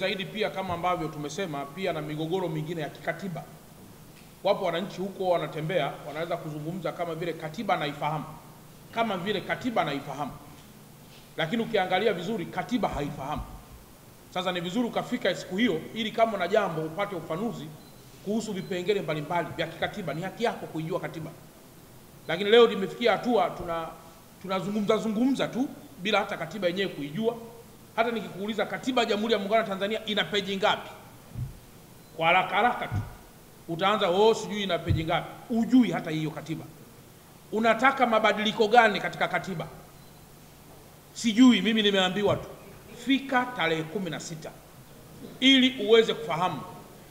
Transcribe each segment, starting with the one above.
Zaidi pia kama ambavyo tumesema pia na migogoro mingine ya kikatiba. Wapo wananchi huko wanatembea, wanaweza kuzungumza kama vile katiba naifahamu. Kama vile katiba naifahamu. Lakini ukiangalia vizuri katiba haifahamu. Sasa ni vizuri ukafika siku hiyo ili kama na jambo upate ufanuzi kuhusu vipengele mbalimbali vya kikatiba. Ni haki yako kuijua katiba. Lakini leo limefikia hatua tunazungumza tu bila hata katiba yenyewe kuijua. Hata nikikuuliza katiba ya Jamhuri ya Muungano wa Tanzania ina peji ngapi? Kwa haraka tu utaanza sijui ina peji ngapi. Ujui hata hiyo katiba. Unataka mabadiliko gani katika katiba? Sijui, mimi nimeambiwa tu fika tarehe 16 ili uweze kufahamu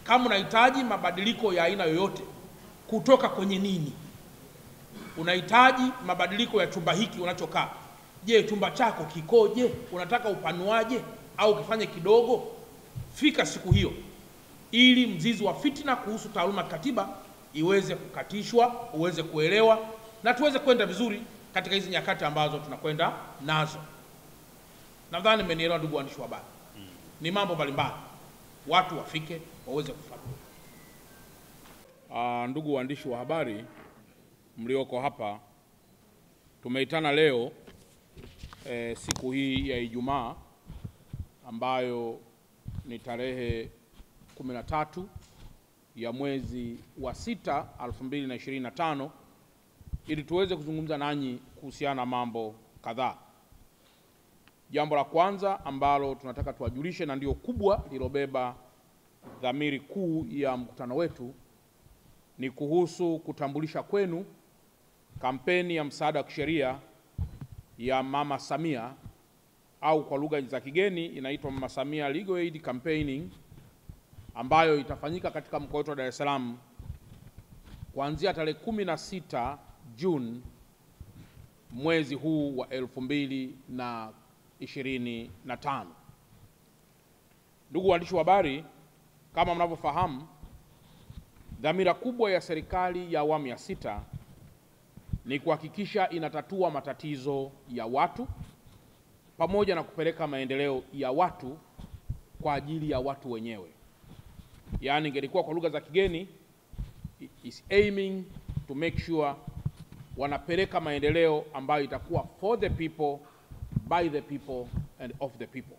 kama unahitaji mabadiliko ya aina yoyote kutoka kwenye nini. Unahitaji mabadiliko ya chumba hiki unachokaa. Je, chumba chako kikoje? Unataka upanuaje au kifanye kidogo? Fika siku hiyo ili mzizi wa fitina kuhusu taaluma katiba iweze kukatishwa, uweze kuelewa na tuweze kwenda vizuri katika hizi nyakati ambazo tunakwenda nazo. Nadhani mmenielewa ndugu waandishi wa habari. Ni mambo mbalimbali. Watu wafike waweze kufahamu. Ndugu waandishi wa habari mlioko hapa, tumeitana leo siku hii ya Ijumaa ambayo ni tarehe 13 ya mwezi wa 6 2025 ili tuweze kuzungumza nanyi kuhusiana na mambo kadhaa. Jambo la kwanza ambalo tunataka tuwajulishe na ndio kubwa lilobeba dhamiri kuu ya mkutano wetu ni kuhusu kutambulisha kwenu kampeni ya msaada wa kisheria ya Mama Samia au kwa lugha za kigeni inaitwa Mama Samia Legal Aid Campaigning, ambayo itafanyika katika mkoa wetu wa Dar es Salaam kuanzia tarehe 16 Juni mwezi huu wa 2025. Ndugu waandishi wa habari, kama mnavyofahamu, dhamira kubwa ya serikali ya awamu ya 6 ni kuhakikisha inatatua matatizo ya watu pamoja na kupeleka maendeleo ya watu kwa ajili ya watu wenyewe. Yaani ingelikuwa kwa lugha za kigeni is aiming to make sure wanapeleka maendeleo ambayo itakuwa for the people, by the people and of the people.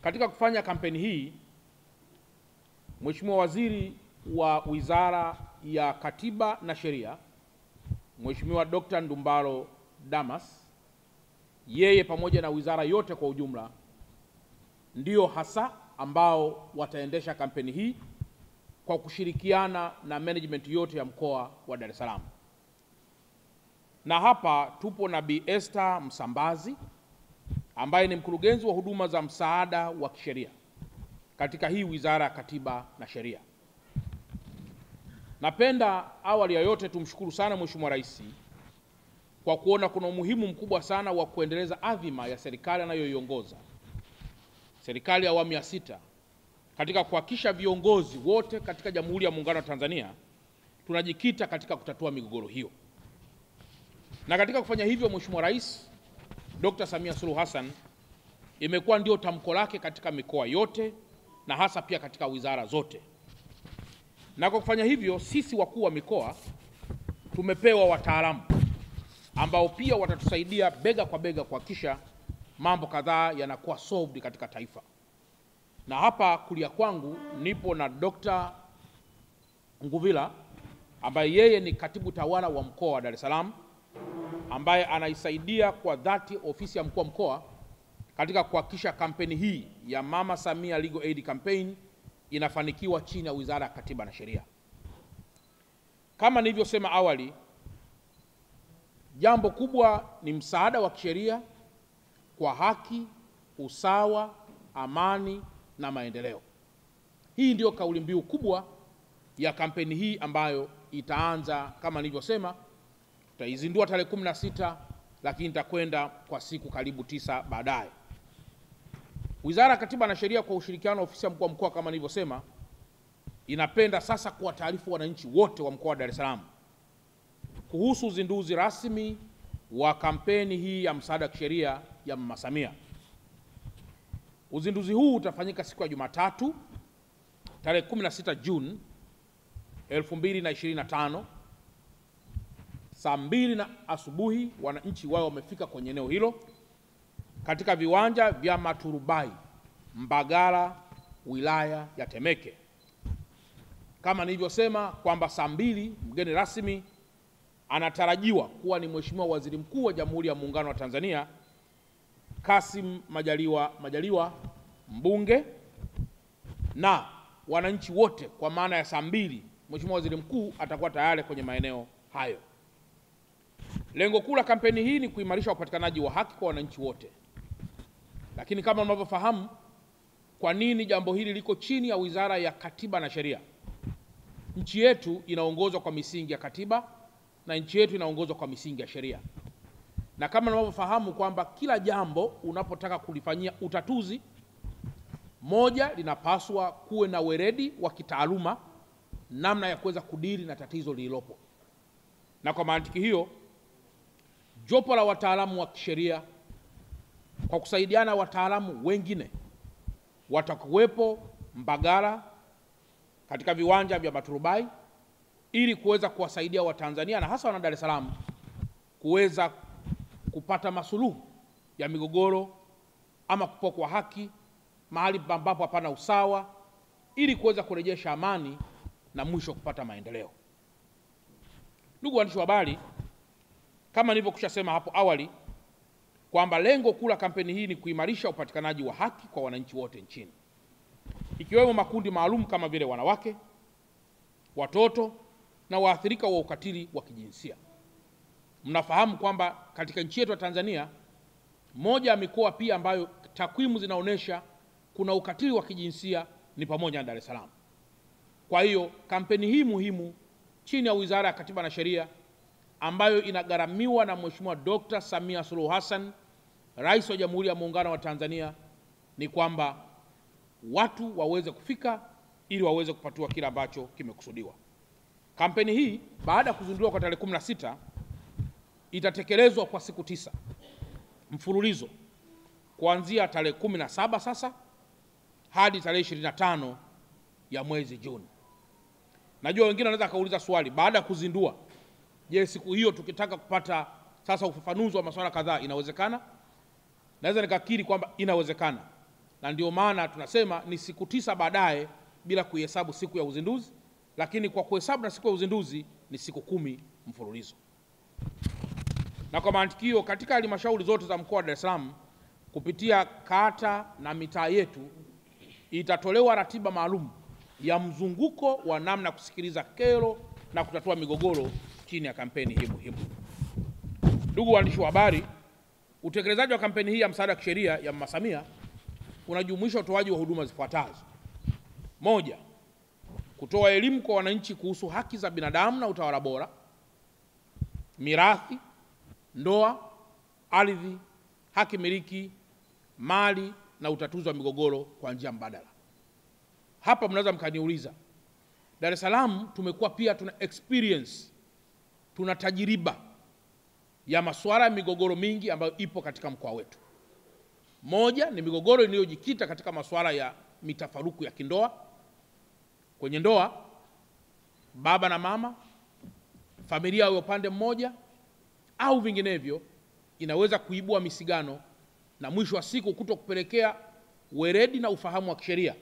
Katika kufanya kampeni hii, Mheshimiwa Waziri wa Wizara ya Katiba na Sheria, Mheshimiwa Dr. Ndumbaro Damas, yeye pamoja na wizara yote kwa ujumla ndio hasa ambao wataendesha kampeni hii kwa kushirikiana na management yote ya mkoa wa Dar es Salaam. Na hapa tupo na Bi Esther Msambazi ambaye ni mkurugenzi wa huduma za msaada wa kisheria katika hii Wizara ya Katiba na Sheria. Napenda awali ya yote tumshukuru sana Mheshimiwa Rais kwa kuona kuna umuhimu mkubwa sana wa kuendeleza adhima ya serikali anayoiongoza, serikali ya awamu ya 6, katika kuhakikisha viongozi wote katika Jamhuri ya Muungano wa Tanzania tunajikita katika kutatua migogoro hiyo. Na katika kufanya hivyo, Mheshimiwa Rais Dr. Samia Suluhu Hassan imekuwa ndio tamko lake katika mikoa yote na hasa pia katika wizara zote. Na kwa kufanya hivyo, sisi wakuu wa mikoa tumepewa wataalamu ambao pia watatusaidia bega kwa bega kuhakikisha mambo kadhaa yanakuwa solved katika taifa. Na hapa kulia kwangu nipo na Dr. Nguvila ambaye yeye ni katibu tawala wa mkoa wa Dar es Salaam, ambaye anaisaidia kwa dhati ofisi ya mkuu wa mkoa katika kuhakikisha kampeni hii ya Mama Samia Legal Aid Campaign inafanikiwa chini ya Wizara ya Katiba na Sheria. Kama nilivyosema awali, jambo kubwa ni msaada wa kisheria kwa haki, usawa, amani na maendeleo. Hii ndio kauli mbiu kubwa ya kampeni hii ambayo itaanza kama nilivyosema, tutaizindua tarehe 16 lakini itakwenda kwa siku karibu 9 baadaye. Wizara ya Katiba na Sheria kwa ushirikiano na ofisi ya mkuu wa mkoa kama nilivyosema inapenda sasa kuwataarifu wananchi wote wa mkoa wa Dar es Salaam kuhusu uzinduzi rasmi wa kampeni hii ya msaada wa kisheria ya Mama Samia. Uzinduzi huu utafanyika siku ya Jumatatu tarehe 16 Juni 2025 saa 2 asubuhi. Wananchi wao wamefika kwenye eneo hilo katika viwanja vya Maturubai, Mbagala, wilaya ya Temeke. Kama nilivyosema kwamba saa 2 mgeni rasmi anatarajiwa kuwa ni Mheshimiwa Waziri Mkuu wa Jamhuri ya Muungano wa Tanzania Kassim Majaliwa mbunge, na wananchi wote kwa maana ya saa 2 Mheshimiwa Waziri Mkuu atakuwa tayari kwenye maeneo hayo. Lengo kuu la kampeni hii ni kuimarisha upatikanaji wa haki kwa wananchi wote. Lakini kama mnavyofahamu, kwa nini jambo hili liko chini ya Wizara ya Katiba na Sheria? Nchi yetu inaongozwa kwa misingi ya katiba na nchi yetu inaongozwa kwa misingi ya sheria. Na kama mnavyofahamu kwamba kila jambo unapotaka kulifanyia utatuzi, moja, linapaswa kuwe na weledi wa kitaaluma namna ya kuweza kudiri na tatizo lililopo. Na kwa mantiki hiyo, jopo la wataalamu wa kisheria kwa kusaidiana wataalamu wengine watakuwepo Mbagala katika viwanja vya Maturubai ili kuweza kuwasaidia Watanzania na hasa wana Dar es Salaam kuweza kupata masuluhu ya migogoro ama kupokwa haki mahali ambapo hapana usawa, ili kuweza kurejesha amani na mwisho kupata maendeleo. Ndugu waandishi wa habari, kama nilivyokwisha sema hapo awali kwamba lengo kuu la kampeni hii ni kuimarisha upatikanaji wa haki kwa wananchi wote nchini, ikiwemo makundi maalum kama vile wanawake, watoto na waathirika wa ukatili wa kijinsia. Mnafahamu kwamba katika nchi yetu ya Tanzania, moja ya mikoa pia ambayo takwimu zinaonesha kuna ukatili wa kijinsia ni pamoja na Dar es Salaam. Kwa hiyo kampeni hii muhimu chini ya Wizara ya Katiba na Sheria ambayo inagharamiwa na Mheshimiwa Dr. Samia Suluhu Hassan, Rais wa Jamhuri ya Muungano wa Tanzania, ni kwamba watu waweze kufika ili waweze kupatiwa kile ambacho kimekusudiwa. Kampeni hii baada ya kuzinduliwa kwa tarehe 16 itatekelezwa kwa siku 9 mfululizo kuanzia tarehe 17 sasa hadi tarehe 25 ya mwezi Juni. Najua wengine wanaweza kauliza swali, baada ya kuzindua, je, siku hiyo tukitaka kupata sasa ufafanuzi wa masuala kadhaa inawezekana? Naweza nikakiri kwamba inawezekana, na ndio maana tunasema ni siku 9 baadaye bila kuhesabu siku ya uzinduzi, lakini kwa kuhesabu na siku ya uzinduzi ni siku 10 mfululizo. Na kwa mantikio, katika halmashauri zote za mkoa wa Dar es Salaam kupitia kata na mitaa yetu itatolewa ratiba maalum ya mzunguko wa namna kusikiliza kero na kutatua migogoro chini ya kampeni hii muhimu. Ndugu waandishi wa habari, utekelezaji wa kampeni hii ya msaada wa kisheria ya Mama Samia unajumuisha utoaji wa huduma zifuatazo. Moja, kutoa elimu kwa wananchi kuhusu haki za binadamu na utawala bora, mirathi, ndoa, ardhi, haki miliki, mali na utatuzi wa migogoro kwa njia mbadala. Hapa mnaweza mkaniuliza, Dar es Salaam tumekuwa pia tuna experience, tuna tajiriba ya masuala ya migogoro mingi ambayo ipo katika mkoa wetu. Moja ni migogoro inayojikita katika masuala ya mitafaruku ya kindoa. Kwenye ndoa, baba na mama, familia ya upande mmoja au vinginevyo, inaweza kuibua misigano na mwisho wa siku kutokupelekea weledi na ufahamu wa kisheria,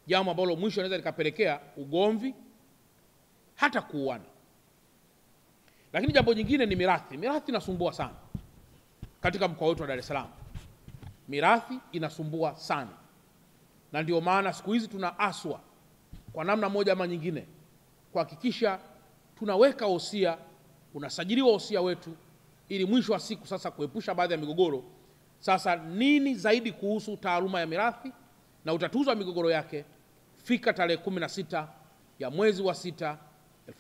jambo ambalo mwisho inaweza likapelekea ugomvi hata kuuana. Lakini jambo jingine ni mirathi. Mirathi inasumbua sana katika mkoa wetu wa Dar es Salaam. Mirathi inasumbua sana, na ndio maana siku hizi tunaaswa kwa namna moja ama nyingine kuhakikisha tunaweka wosia, unasajiliwa wosia wetu, ili mwisho wa siku sasa kuepusha baadhi ya migogoro. Sasa nini zaidi kuhusu taaluma ya mirathi na utatuzi wa migogoro yake? Fika tarehe 16 ya mwezi wa 6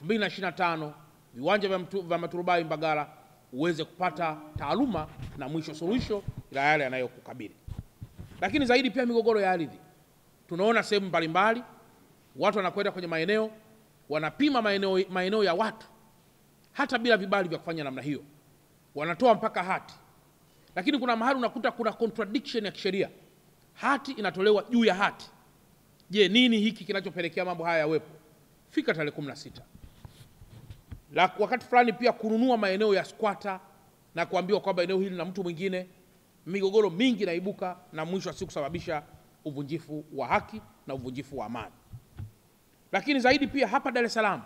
2025 viwanja vya Maturubai Mbagala uweze kupata taaluma na mwisho suluhisho la yale yanayokukabili. Lakini zaidi pia migogoro ya ardhi. Tunaona sehemu mbalimbali watu wanakwenda kwenye maeneo, wanapima maeneo ya watu hata bila vibali vya kufanya namna hiyo, wanatoa mpaka hati. Lakini kuna mahali unakuta kuna contradiction ya kisheria, hati inatolewa juu ya hati. Je, nini hiki kinachopelekea mambo haya yawepo? Fika tarehe 16. Wakati fulani pia kununua maeneo ya squatter na kuambiwa kwamba eneo hili na mtu mwingine, migogoro mingi naibuka na mwisho wa siku kusababisha uvunjifu wa haki na uvunjifu wa amani. Lakini zaidi pia hapa Dar es Salaam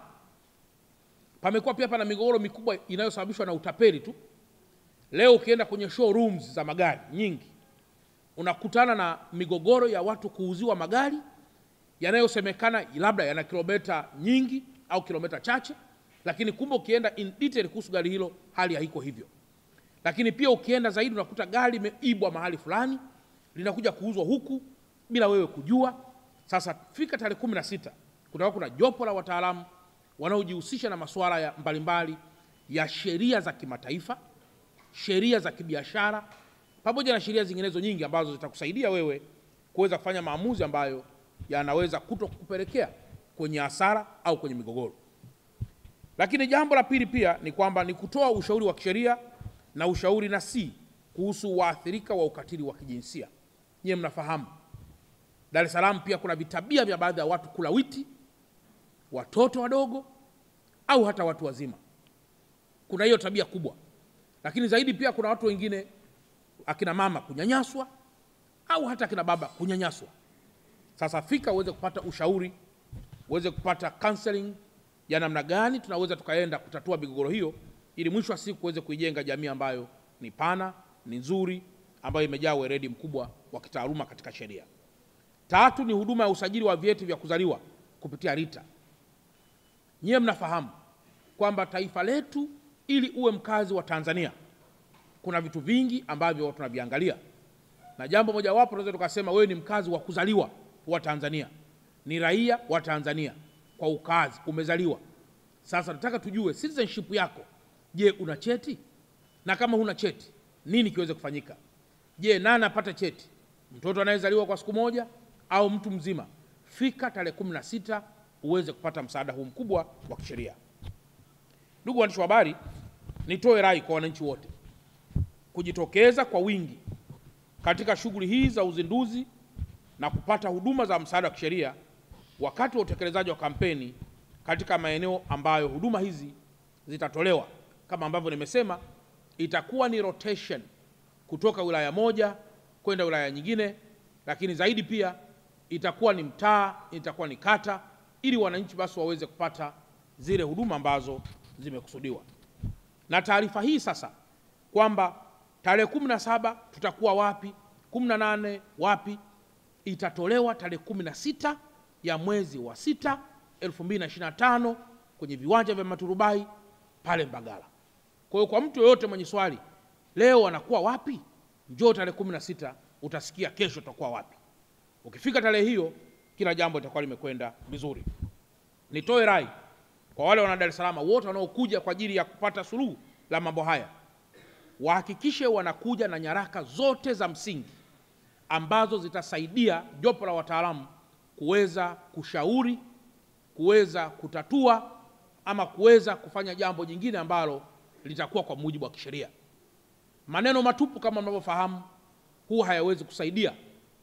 pamekuwa pia pana migogoro mikubwa inayosababishwa na utapeli tu. Leo ukienda kwenye showrooms za magari nyingi unakutana na migogoro ya watu kuuziwa magari yanayosemekana labda yana kilomita nyingi au kilomita chache, lakini kumbe ukienda in detail kuhusu gari hilo hali haiko hivyo. Lakini pia ukienda zaidi unakuta gari limeibwa mahali fulani linakuja kuuzwa huku bila wewe kujua. Sasa fika tarehe 16, kuna jopo la wataalamu wanaojihusisha na masuala ya mbalimbali ya sheria za kimataifa, sheria za kibiashara, pamoja na sheria zinginezo nyingi ambazo zitakusaidia wewe kuweza kufanya maamuzi ambayo yanaweza kutokupelekea kwenye hasara au kwenye migogoro. Lakini jambo la pili pia ni kwamba ni kutoa ushauri wa kisheria na ushauri nasi kuhusu waathirika wa ukatili wa kijinsia. Nyie mnafahamu Dar es Salaam pia kuna vitabia vya baadhi ya watu kulawiti watoto wadogo au hata watu wazima. Kuna hiyo tabia kubwa. Lakini zaidi pia kuna watu wengine, akina mama kunyanyaswa au hata akina baba kunyanyaswa. Sasa fika uweze kupata ushauri, uweze kupata counseling ya namna gani tunaweza tukaenda kutatua migogoro hiyo, ili mwisho wa siku uweze kuijenga jamii ambayo ni pana, ni nzuri, ambayo imejaa weledi mkubwa wa kitaaluma katika sheria. Tatu ni huduma ya usajili wa vyeti vya kuzaliwa kupitia RITA. Nyie mnafahamu kwamba taifa letu ili uwe mkazi wa Tanzania kuna vitu vingi ambavyo tunaviangalia. Na jambo moja wapo tunaweza tukasema wewe ni mkazi wa kuzaliwa wa Tanzania, ni raia wa Tanzania kwa ukazi, umezaliwa. Sasa nataka tujue citizenship yako. Je, una cheti? Na kama huna cheti, nini kiweze kufanyika? Je, nani anapata cheti? Mtoto anayezaliwa kwa siku moja au mtu mzima? Fika tarehe 16 uweze kupata msaada huu mkubwa wa kisheria. Ndugu waandishi wa habari, nitoe rai kwa wananchi wote kujitokeza kwa wingi katika shughuli hii za uzinduzi na kupata huduma za msaada wa kisheria wakati wa utekelezaji wa kampeni katika maeneo ambayo huduma hizi zitatolewa. Kama ambavyo nimesema, itakuwa ni rotation kutoka wilaya moja kwenda wilaya nyingine, lakini zaidi pia itakuwa ni mtaa, itakuwa ni kata, ili wananchi basi waweze kupata zile huduma ambazo zimekusudiwa. Na taarifa hii sasa kwamba tarehe 17 tutakuwa wapi, 18 wapi, itatolewa tarehe 16 ya mwezi wa 6 2025 kwenye viwanja vya Maturubai pale Mbagala. Kwa hiyo kwa mtu yoyote mwenye swali, leo anakuwa wapi, njoo tarehe 16 utasikia kesho tutakuwa wapi. Ukifika tarehe hiyo kila jambo litakuwa limekwenda vizuri. Nitoe rai kwa wale wana Dar es Salaam wote wanaokuja kwa ajili ya kupata suluhu la mambo haya, wahakikishe wanakuja na nyaraka zote za msingi ambazo zitasaidia jopo la wataalamu kuweza kushauri, kuweza kutatua ama kuweza kufanya jambo jingine ambalo litakuwa kwa mujibu wa kisheria. Maneno matupu kama mnavyofahamu huwa hayawezi kusaidia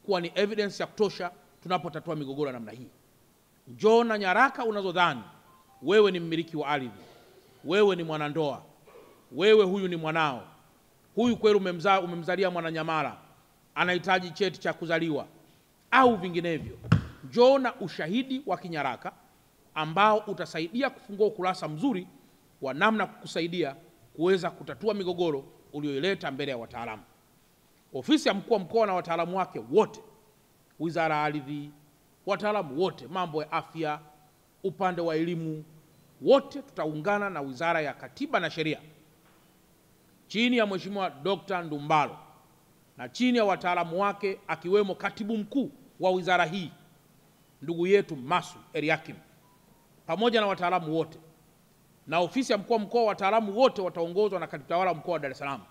kuwa ni evidence ya kutosha tunapotatua migogoro namna hii. Njoo na nyaraka unazodhani wewe ni mmiliki wa ardhi, wewe ni mwanandoa, wewe huyu ni mwanao, huyu kweli umemzalia Mwananyamala, anahitaji cheti cha kuzaliwa au vinginevyo. Njoo na ushahidi wa kinyaraka ambao utasaidia kufungua ukurasa mzuri wa namna kukusaidia kuweza kutatua migogoro ulioileta mbele ya wataalamu. Ofisi ya mkuu wa mkoa na wataalamu wake wote, wizara ya ardhi, wataalamu wote, mambo ya afya, upande wa elimu, wote tutaungana na wizara ya katiba na sheria chini ya Mheshimiwa Dr. Ndumbaro na chini ya wataalamu wake akiwemo katibu mkuu wa wizara hii ndugu yetu Masu Eliakim, pamoja na wataalamu wote. Na ofisi ya mkuu wa mkoa, wataalamu wote wataongozwa na katibu tawala mkoa wa Dar es Salaam.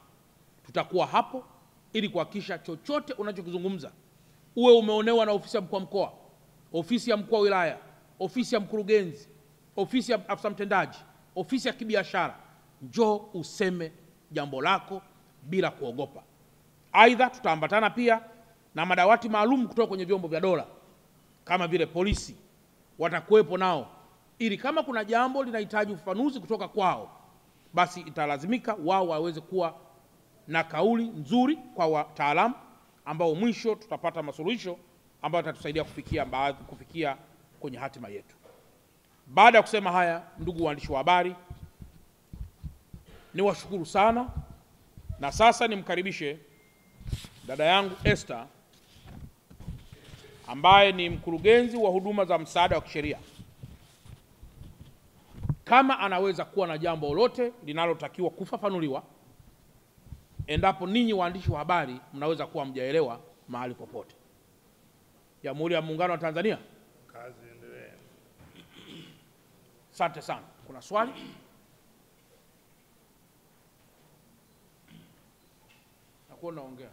Tutakuwa hapo ili kuhakikisha chochote unachokizungumza, uwe umeonewa na ofisi ya mkuu wa mkoa, ofisi ya mkuu wa wilaya, ofisi ya mkurugenzi, ofisi ya afisa mtendaji, ofisi ya kibiashara, njoo useme jambo lako bila kuogopa. Aidha, tutaambatana pia na madawati maalum kutoka kwenye vyombo vya dola kama vile polisi watakuwepo nao, ili kama kuna jambo linahitaji ufafanuzi kutoka kwao, basi italazimika wao waweze kuwa na kauli nzuri kwa wataalamu ambao mwisho tutapata masuluhisho ambayo yatatusaidia kufikia kwenye hatima yetu. Baada ya kusema haya, ndugu waandishi wa habari, niwashukuru sana, na sasa nimkaribishe dada yangu Esther ambaye ni mkurugenzi wa huduma za msaada wa kisheria, kama anaweza kuwa na jambo lolote linalotakiwa kufafanuliwa, endapo ninyi waandishi wa habari mnaweza kuwa mjaelewa mahali popote. Jamhuri ya Muungano wa Tanzania. Kazi endelee. Asante sana. Kuna swali? Nakuwa naongea.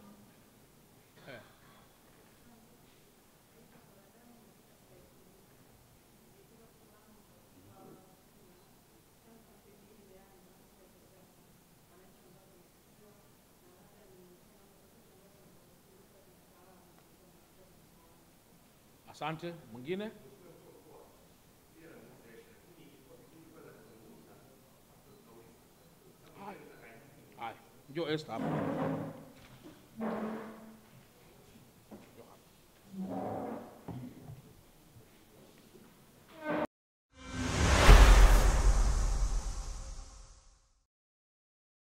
Asante. Mwingine? Hai. Njoo Esther hapa.